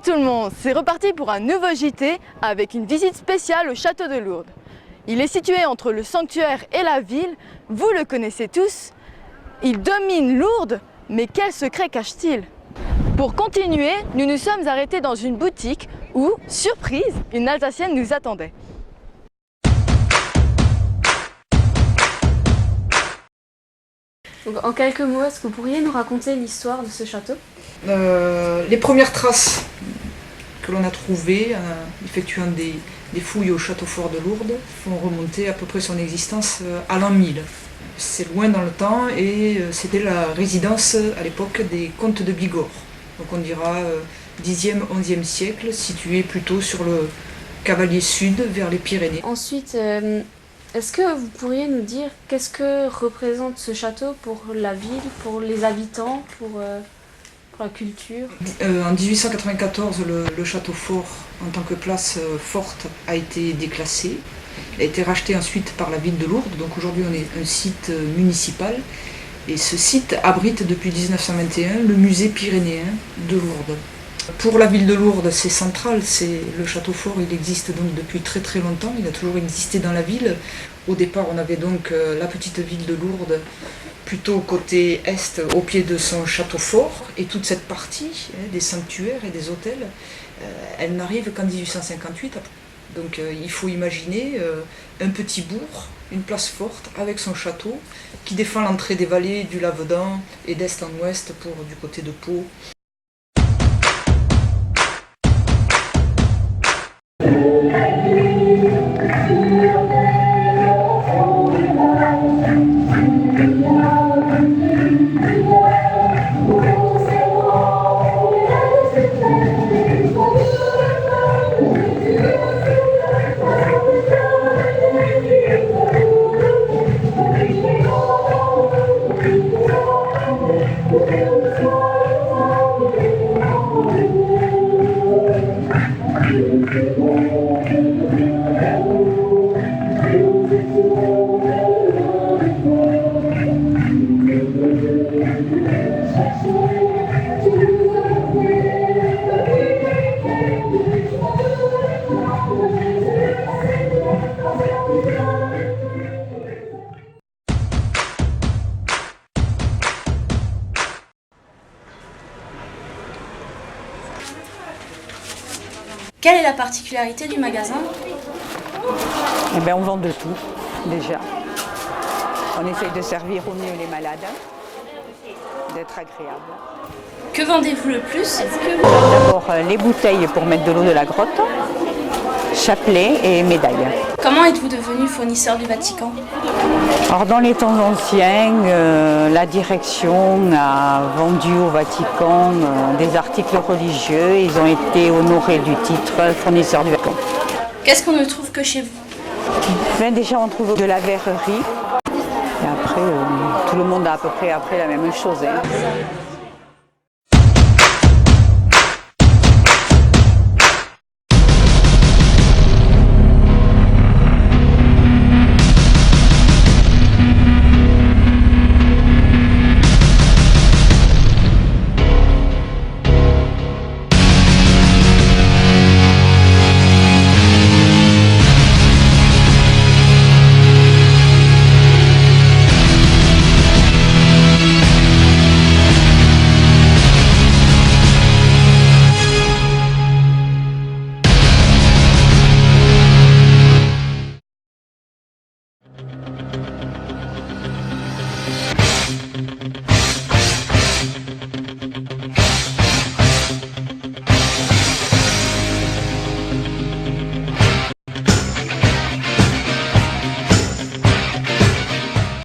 Bonjour tout le monde, c'est reparti pour un nouveau JT avec une visite spéciale au château de Lourdes. Il est situé entre le sanctuaire et la ville, vous le connaissez tous. Il domine Lourdes, mais quel secret cache-t-il? Pour continuer, nous nous sommes arrêtés dans une boutique où, surprise, une Alsacienne nous attendait. Donc, en quelques mots, est-ce que vous pourriez nous raconter l'histoire de ce château? Les premières traces que l'on a trouvées, effectuant des fouilles au château fort de Lourdes, font remonter à peu près son existence à l'an 1000. C'est loin dans le temps et c'était la résidence à l'époque des comtes de Bigorre. Donc on dira 10e, 11e siècle, situé plutôt sur le cavalier sud vers les Pyrénées. Ensuite, est-ce que vous pourriez nous dire qu'est-ce que représente ce château pour la ville, pour les habitants, pour la culture? En 1894, le château fort, en tant que place forte, a été déclassé. Il a été racheté ensuite par la ville de Lourdes, donc aujourd'hui on est un site municipal. Et ce site abrite depuis 1921 le musée pyrénéen de Lourdes. Pour la ville de Lourdes, c'est central, le château fort, il existe donc depuis très très longtemps, il a toujours existé dans la ville. Au départ, on avait donc la petite ville de Lourdes, plutôt côté est, au pied de son château fort, et toute cette partie des sanctuaires et des hôtels, elle n'arrive qu'en 1858. Donc il faut imaginer un petit bourg, une place forte avec son château, qui défend l'entrée des vallées du Lavedan et d'est en ouest pour du côté de Pau. Quelle est la particularité du magasin? Eh bien, on vend de tout, déjà. On essaye de servir au mieux les malades, d'être agréable. Que vendez-vous le plus? D'abord, les bouteilles pour mettre de l'eau de la grotte, chapelets et médailles. Comment êtes-vous devenu fournisseur du Vatican? Alors, dans les temps anciens, la direction a vendu au Vatican des articles religieux. Ils ont été honorés du titre fournisseur du Vatican. Qu'est-ce qu'on ne trouve que chez vous? Ben, déjà, on trouve de la verrerie. Et après, tout le monde a à peu près après la même chose. Hein.